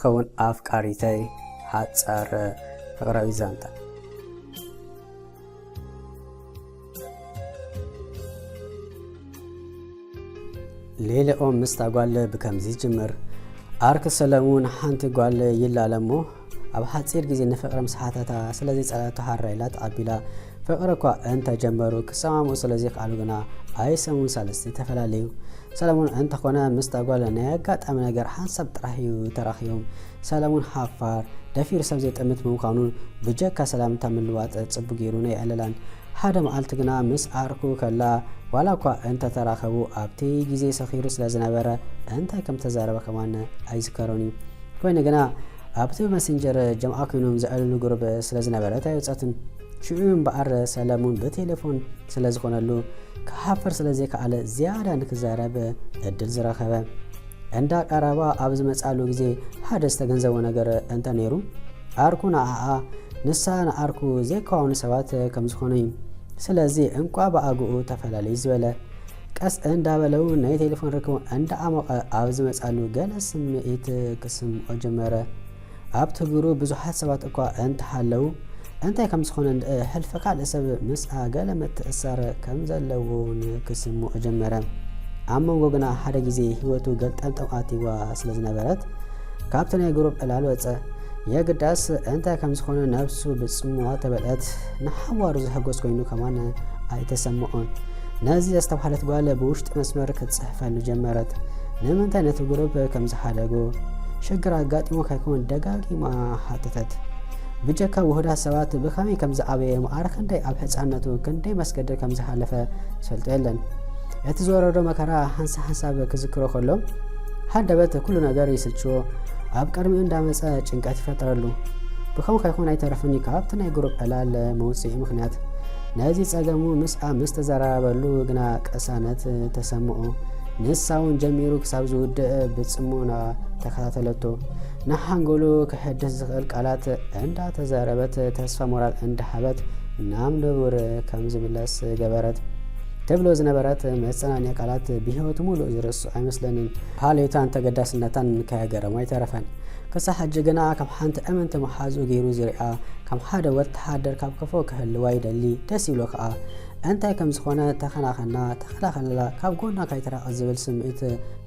كون أفكاريتي حتصار فقراوي زانتا ليلة مستقبل بكمزي جمر أرك سلامون حنت قال يلا لمو أب حتصير جزء نفقر مسحاتها سلازي صلاة حريلات أبيلا فقركوا أنت جمرو كسامو سلازي قالوا جنا أي سمو سالستي تفلاليو سلامون أنت خونا مستقبل نيجات أمن أجر حسب تراخيهم سلامون حفار دفير سمزيت أمت مقانون بجك سلام تملوات تصبغيروني عللان هذا معلت جنا مس أركو كلا ولا كوا أنت تراخبو أبتي جزء سخير سلازنا برا أنت كم تزارب كمان أيسكروني كوين جنا أبتي مسنجر جماعة كنوم زعلوا جروب سلازنا برا تايوتاتن شؤون بقر سلامون بتليفون سلازقنا له كحفر سلازيك على زيادة نكزارب الدل زراخبه عندك أربعة أبز مسألو جزء هذا استجنزه ونجر أنت نيرو أركونا نسان أركو زي كون سوات كم زخونين سلازي انقوا بأجو تفعلي زولا كأس عند بلو ناي تليفون ركو عند أمق أبز مسألو جلس مئت قسم أجمرة أبتجرو بزحات سوات أقوى أنت حلو أنت كم زخونين حلفك على سبب مسأ جلمت أسر كم زلون قسم أجمرة أما وجنا هذا جزء هو توجد أنت أوقاتي وسلزنا برد كابتن يجروب العلوة يا قداس أنت كم زخون نفسه بسموها تبعت نحور زحقوس كينو كمان أي تسمعون نازي استوحلت قال بوشت مسمر كتصحف المجمرات نم أنت نتجروب كم زحلقو شجرة قاتي ما كيكون دقاقي ما حطتت بجكا وهدا سوات بخامي كم زعبي معارك كندي أبحث عنتو كندي مسكدر كم زحلفة سلطيلن يتزور مكرا حساب كذكرو خلهم حد بيت كل نجار يسلشوا أبكر من دامس ጭንቀት ይፈጥራሉ بخم كيكون يترفني كابتن يجروب على موسي مخنيات نازي ጸገሙ ምስ ተዘራበሉ ግና ቀሳነት ተሰምዑ ንሳውን ጀሚሩ ክሳብ ዝውድ ብጽሙና ተከታተለቶ ናሃንጎሉ ከሐደስ ዝኽእል ቃላት እንዳ ተዘረበት ተስፋ ሞራል እንዳ ሐበት ናም ነብር ከም ዝምለስ ገበረት ተብሎ ዝነበረት መጽናኛ ቃላት ቢህይወት ሙሉ ዝርሱ አይመስለንም ሃሌታን ተገዳስነታን ከያገረማ ይተረፈን ከሳሐጅ ገና ከም ሓንተ አመንተ መሓዙ ገይሩ ዝሪኣ ከም ሓደ ወተሓደር ካብ ከፎ ክህልዋ ይደሊ ደስ ይብሎ ከዓ እንታይ ከም ዝኾነ ተኸናኸና ካብ ጎና ካይተራቕ ዝብል ስምዒት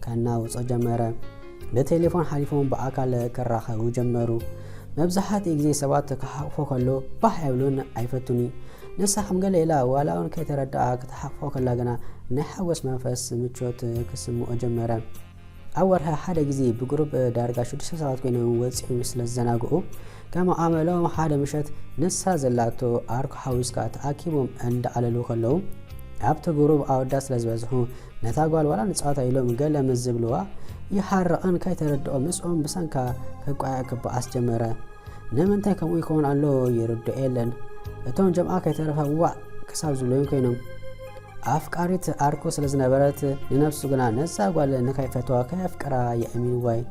ከናውጾ ጀመረ በቴሌፎን ሓሊፎም በአካል ከራኸቡ ጀመሩ መብዛሕትኡ ግዜ ሰባት ክሓቅፎ ከሎ ባህ ይብሉን አይፈቱኒ نسحم قال لا ولا أن كي تردع كتحقق كلا جنا نحوس منفس متشوت كسمو أجمرة أولها حدا جزي بجروب درجة شو تسعة كينو وزع مثل الزناقو كما عملوا حدا مشت نسها زلاتو أرك حوس كات أكيبهم عند على لوخلو عبت جروب أو داس لزبزهو نتاقول ولا نسعة يلوم قال من الزبلوا يحرق أن كي تردع مسؤول بسنكا كقاعد بأس جمرة نمنت كم يكون على يرد إيلن እቶም ጀምዓ ከተረፈዋ ከሳብ ዝለዩ ኮይኖም አፍቃሪት አርኮ ስለዝነበረት ንነፍሱ ግና ነዛ ጓል ነካይፈተዋ ከፍቅራ የእሚን ዋይ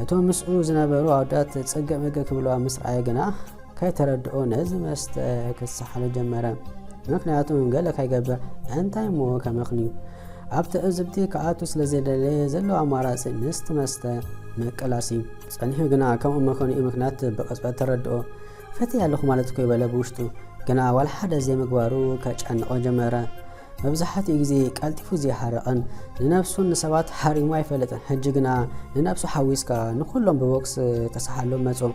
እቶም ምስኡ ዝነበሩ አውዳት ጸገ መገ ክብለዋ ምስራይ ግና ከይተረድኦ ነዝ መስተ ክሳሐለ ጀመረ ምክንያቱም ገለ ካይገበር እንታይ ሞ ከመኽኒዩ ኣብቲ እዝብቲ ከኣቱ ስለዘደለ ዘሎ አማራጽ ንስት መስተ መቀላሲ ጸኒሑ ግና ከምኡ መኾኑ ምክንያት በቀጽበት ተረድኦ فتي ያለኹ ማለት ኮ ይበለ ብውሽጡ ገና ዋል ሓደ ዘይ ምግባሩ ከጨንቆ ጀመረ መብዛሕት ግዜ ቃልጢፉ ዝያሐረቀን ለነፍሱን ሰባት ሓሪሙ አይፈለጥን ሕጂ ግና ለነፍሱ ሓዊስካ ንኹሎም በቦክስ ተሳሐሎም መጾ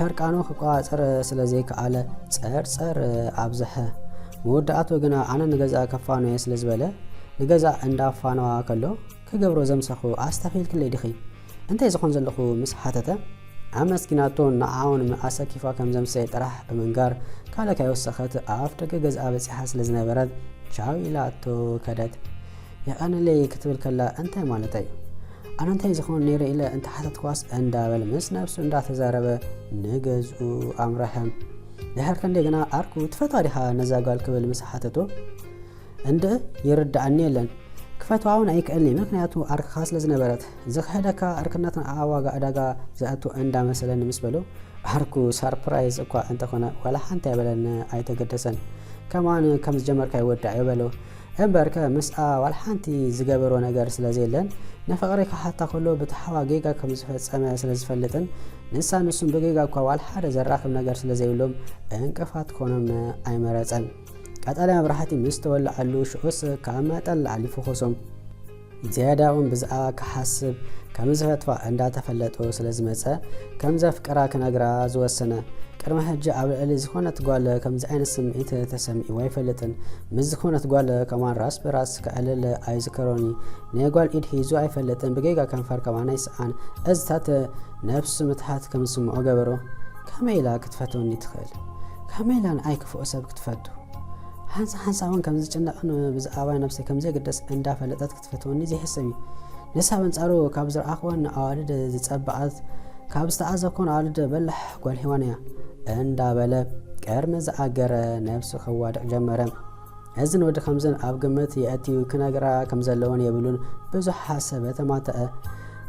ህርቃኖ ከቋጸረ ስለዘይ ከአለ ጸርጸር አብዘሐ ወዳአቶ ግና አነ ንገዛ ከፋኖ ስለዝበለ ንገዛ እንዳፋኖ ከሎ ከገብሮ ዘምሰኹ አስተፊልክ ለዲኺ እንታይ ዝኾን ዘለኹ ምስ ሓተተ አመስኪናቶ ናአውን ማአሰኪፋ ከም ዘምሰይ ጥራሕ በመንጋር ካለ ካይወሰኸት አፍደገ ገዝአ በጽሐ ስለዝነበረት ቻው ኢላቶ ከደት ያአነለይ ክትብል ከላ እንታይ ማለታይ አንንታይ ዝኾን ነይረ ኢለ እንተ ሓተት ኳስ እንዳበል ምስ ነፍሱ እንዳተዛረበ ንገዙ አምራሐም ለሐርከን ደገና አርኩ ተፈታሪሃ ነዛጋል ክብል ምስ ሓተቶ እንደ ይረዳአኒ የለን كفتواون أيك اللي مكنياتو أرك خاص لزنبرت زخدك أركناتنا أواجا أداجا زاتو عند مثلا مسبلو أركو سربرايز أقوى أنت خنا ولا حنت يبلن أي تقدسن كمان كم جمر كي ودع يبلو እምበርከ ምስኣ ዋልሓንቲ ዝገበሮ ነገር ስለዘየለን ንፍቕሪ ክሓታ ከሎ ብተሓዋ ጌጋ ከም ዝፈጸመ ስለዝፈልጥን ንሳ ንሱን ብጌጋ እኳ ዋልሓደ ዘራኽብ ነገር ስለዘይብሎም እንቅፋት ኮኖም ኣይመረፀን። ቀጠልያ መብራህቲ ምስ ተወልዓሉ ሽዑስ ካብ መጠን ላዕሊፉ ኾሶም ዝያዳ እውን ብዛዕባ ክሓስብ ከም ዝፈትፋ እንዳተፈለጦ ስለዝመፀ ከም ዘፍቅራ ክነግራ ዝወሰነ ቅድመ ሕጂ ኣብ ልዕሊ ዝኾነት ጓል ከምዚ ዓይነት ስምዒት ተሰሚዕዎ ኣይፈልጥን። ምስ ዝኾነት ጓል ከማን ራስ ብራስ ክዕልል ኣይዝከሮኒ ናይ ጓል ኢድ ሒዙ ኣይፈልጥን። ብጌጋ ከንፈር ከማን ኣይስኣን እዝታት ነፍሲ ምትሓት ከም ዝስምዖ ገበሮ። ከመይ ኢላ ክትፈትወኒ ትኽእል? ከመይ ኢላ ንኣይ ክፉእ ሰብ ክትፈቱ? ሓንሳ እውን ከም ዝጭነቕን ብዛዕባ ነፍሰይ ከም ዘይግደስ እንዳፈለጠት ክትፈትወኒ ዘይሕስብ እዩ። ንሳብ አንጻሩ ካብ ዝረኣኽወን ኣዋልድ ዝጸባኣት ካብ ዝተኣዘብኮን ኣዋልድ በላሕ ጓል ሂዋን እያ እንዳበለ ቀርሚ ዝኣገረ ነፍሲ ክዋድቕ ጀመረ። እዚ ንወዲ ከምዝን ኣብ ግምት የእትዩ ክነግራ ከም ዘለዎን የብሉን ብዙሕ ሓሰበ ተማተአ።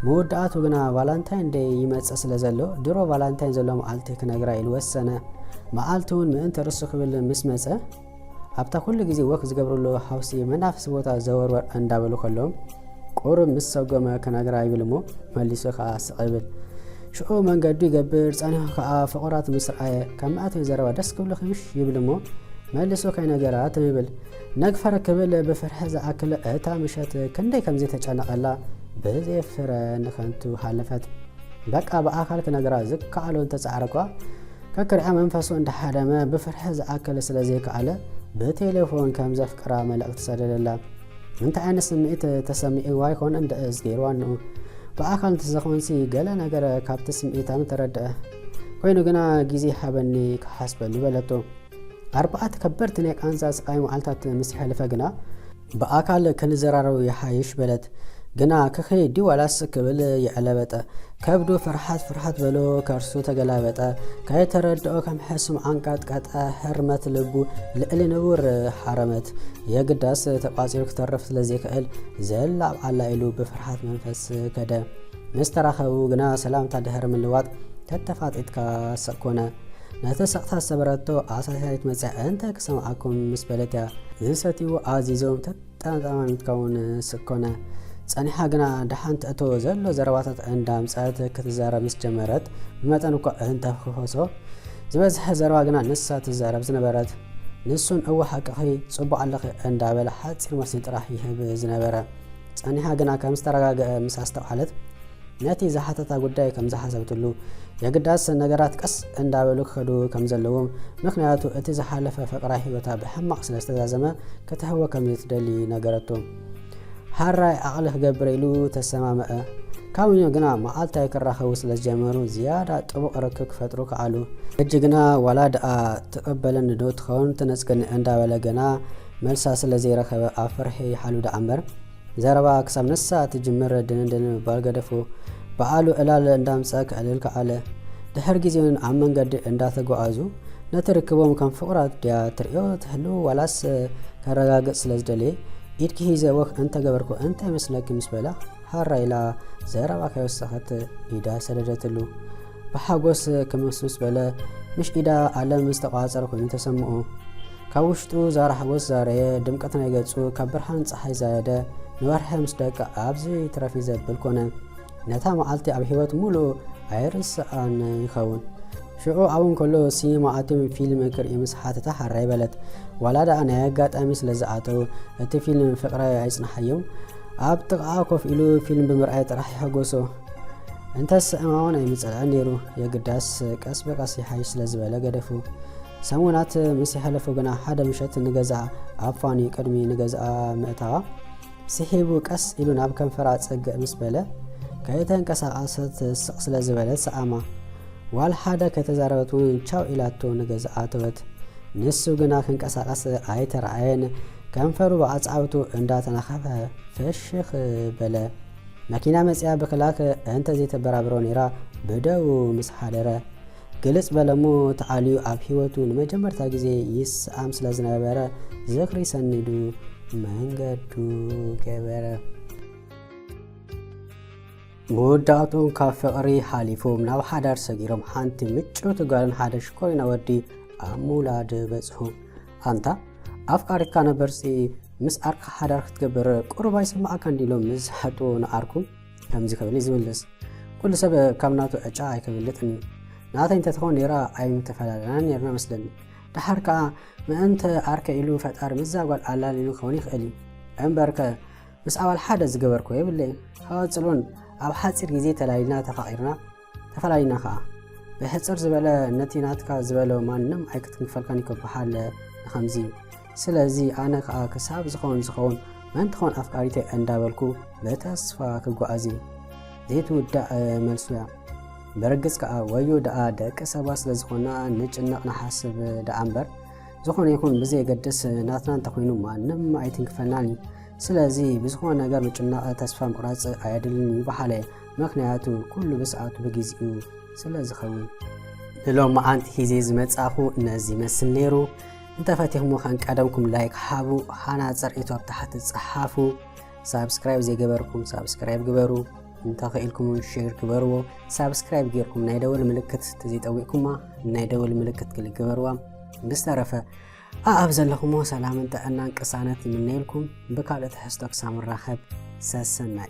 መወዳእቱ ግና ቫላንታይን ደይ ይመጽእ ስለ ዘሎ ድሮ ቫላንታይን ዘሎ መዓልቲ ክነግራ ኢሉ ወሰነ። መዓልቲ እውን ምእንቲ ርሱ ክብል ምስ መጸ ኣብታ ኩሉ ግዜ ወክ ዝገብርሉ ሓውሲ መናፍሲ ቦታ ዘወርወር እንዳበሉ ከለዎም ቁሩብ ምስ ሰጎመ ክነግራ ይብል እሞ መሊሱ ከዓ ስቕ ይብል። ሽዑ መንገዱ ይገብር ጸኒሑ ከዓ ፍቑራት ምስ ረኣየ ከም ኣተይ ዘረባ ደስ ክብሉ ኽምሽ ይብል እሞ መሊሱ ከይነገራ ትብል ነግፈረ ክብል ብፍርሒ ዝኣክል እታ ምሸት ክንደይ ከምዘይ ተጨነቐላ ብዘይፍረ ንኸንቱ ሓለፈት። በቃ ብኣካል ክነግራ ዝከኣሎ እንተፃዕረ እኳ ከክርያ መንፈሱ እንዳሓደመ ብፍርሒ ዝኣክል ስለ ዘይከኣለ ብቴሌፎን ከም ዘፍቅራ መልእኽቲ ሰደደላ። እንታይ ዓይነት ስምዒት ተሰሚዕዋ ይኮነ እንደእዝ ገይርዋ ንኡ ብኣካል እንተዘኾንሲ ገለ ነገር ካብቲ ስምዒታም ተረድአ ኮይኑ ግና ግዜ ሓበኒ ክሓስበሉ በለቶ። 4 ከበድቲ ናይ ቃንዛ ስቃይ መዓልታት ምስ ይሕልፈ ግና ብኣካል ክንዘራረቡ ይሓይሽ በለት ግና ክኸይዲ ዋላስ ክብል ይዕለበጠ ከብዱ ፍርሓት በሎ ከርሱ ተገላበጠ ከይተረድኦ ከም ሕሱም አንቃጥቀጠ ሕርመት ልቡ ልዕሊ ንቡር ሓረመት የግዳስ ተቋፂሩ ክተርፍ ስለዘይክእል ዘላብ ዓላ ኢሉ ብፍርሓት መንፈስ ከደ ምስ ተራኸቡ ግና ሰላምታ ድሕሪ ምልዋጥ ተተፋጢትካ ሰኮነ ነቲ ሰቕታ ሰበረቶ ኣሳሳይት መፅዕ እንታይ ክሰምዓኩም ምስ በለት እያ ዝሰትይዎ ኣዚዞም ተጠማሚትካውን ስኮነ ጸኒሓ ግና ድሓንቲ እቶ ዘሎ ዘረባታት እንዳምፀት ክትዛረብ ምስ ጀመረት ብመጠን እኳ እንተኽኾሶ ዝበዝሐ ዘረባ ግና ንሳ ትዛረብ ዝነበረት ንሱን እዋሓቅኺ ጽቡቕ ኣለኺ እንዳበለ ሓፂር መስኒ ጥራሕ ይህብ ዝነበረ ጸኒሓ ግና ከም ዝተረጋግአ ምስ ኣስተውዓለት ነቲ ዝሓተታ ጉዳይ ከም ዝሓሰብትሉ የግዳስ ነገራት ቀስ እንዳበሉ ክኸዱ ከም ዘለዎም ምክንያቱ እቲ ዝሓለፈ ፍቕራ ሂወታ ብሕማቕ ስለ ዝተዛዘመ ክትህወ ከም ዝትደሊ ነገረቶ። ሓራይ ዓቕሊ ክገብር ኢሉ ተሰማመአ። ካብኡ ግና መዓልታይ ክራኸቡ ስለ ዝጀመሩ ዝያዳ ጥቡቕ ርክብ ክፈጥሩ ከኣሉ። ሕጂ ግና ዋላ ደኣ ትቕበለኒ ዶ ትኸውን ትነፅገኒ እንዳበለ ገና መልሳ ስለ ዘይረኸበ ኣብ ፍርሒ ሓሉ ዳ እምበር ዘረባ ክሳብ ንሳ ትጅምር ድንድን ምባል ገደፉ። በዓሉ ዕላል እንዳምፀ ክዕልል ከኣለ። ድሕር ጊዜውን ኣብ መንገዲ እንዳተጓዓዙ ነቲ ርክቦም ከም ፍቑራት ድያ ትሪኦ ትህልው ዋላስ ከረጋግፅ ስለ ዝደለየ ኢድኪ ሂዘ ወክ እንተገበርኩ እንታይ መስለኪ ምስ በላ ሓራ ኢላ ዘረባ ከይወሰኸት ኢዳ ሰደደትሉ። ብሓጎስ ክምስምስ በለ ምሽ ኢዳ ዓለም ዝተቋፀረ ኮይኑ ተሰምዖ። ካብ ውሽጡ ዛራ ሓጎስ ዛረየ ድምቀት ናይ ገጹ ካብ ብርሃን ፀሓይ ዛየደ ንወርሒ ምስ ደቂ ኣብዚ ትረፊ ዘብል ኮነ። ነታ መዓልቲ ኣብ ሂወት ሙሉእ ኣይርስኣን ይኸውን። ሽዑ ኣብን ከሎ ሲኒማ ኣትዮም ፊልም ክርኢ ምስ ሓተታ ሓራ ይበለት ዋላ ደኣ ናይ ኣጋጣሚ ስለ ዝኣተው እቲ ፊልም ፍቕረ ኣይፅናሓዮም ኣብ ጥቕዓ ኮፍ ኢሉ ፊልም ብምርኣይ ጥራሕ ይሐጎሶ። እንተስእማውን ኣይምፅልዕን ነይሩ የግዳስ ቀስ በቀስ ይሓይሽ ስለ ዝበለ ገደፉ። ሰሙናት ምስ ይሓለፉ ግና ሓደ ምሸት ንገዛእ ኣብ ፋኒ ቅድሚ ንገዛኣ ምእታዋ ስሒቡ ቀስ ኢሉ ናብ ከንፈራ ፀግእ ምስ በለ ከይተንቀሳቐሰት ስቕ ስለ ዝበለት ሰኣማ ዋል ሓደ ከተዛረበት እውን ቻው ኢላቶ ንገዛኣ ተወት። ንሱ ግና ክንቀሳቐስ ኣይተረኣየን ከንፈሩ ብኣፃውቱ እንዳተናኸፈ ፍሽኽ በለ። መኪና መፅያ ብክላክ እንተዘይተበራብሮ ነይራ ብደው ምስ ሓደረ ግልጽ በለሞ ተዓልዩ ኣብ ሂወቱ ንመጀመርታ ግዜ ይስኣም ስለ ዝነበረ ዝኽሪ ሰኒዱ መንገዱ ገበረ። መወዳእቱን ካብ ፍቕሪ ሓሊፎም ናብ ሓዳር ሰጊሮም ሓንቲ ምጩት ጓልን ሓደ ሽኮሪና ወዲ ኣብ ምውላድ በፅሑ። ኣንታ ኣፍቃሪካ ነበርሲ مس أرك حدار تجبر قرباي سمع كان ديلهم مس حتو نأركم كم زي كبلي زملس كل سبب كمناتو أجاي كملتني نعطي أنت تكون يرى أي متفلان يرنا مثلا تحركة ما أنت أرك إلو فتار مزاج على لينو خوني خالي أمبرك بس أول حدث جبركوا يبلي هذا تلون أو حتصير جزية تلاقينا تفاعلنا تفاعلنا خا بحصر زبالة نتينات كزبالة ما نم أكتر فلكاني كبحال خمسين سلازي أنا كساب زخون ما نتخون أفكاري أندابلكو بتصفى كجوازي زيتو دا ملسويا برجس كا ويو دا دك سباس لزخونا نجنا نحسب دا أمبر زخون يكون بزي قدس ناتنا تخوينو ما نم أيتين فناني سلازي بزخون نجار نجنا تصفى مقراص عيادلني بحاله مخنياتو كل بساعته بجزئو سلازي خوي لو ما أنت هزيز متصافو نزي مسنيرو انت فاتيهم خان قدمكم لايك حابو حانا صريتو تحت تصحافو سبسكرايب زي جبركم سبسكرايب جبرو انت خيلكم شير كبروا سبسكرايب غيركم نايدول ملكت تزي طويكما نايدول ملكت كل جبروا بسترفه ابزل لكم سلام انت ان انقسانات من نيلكم بكاله حستك سامر راخب سسناي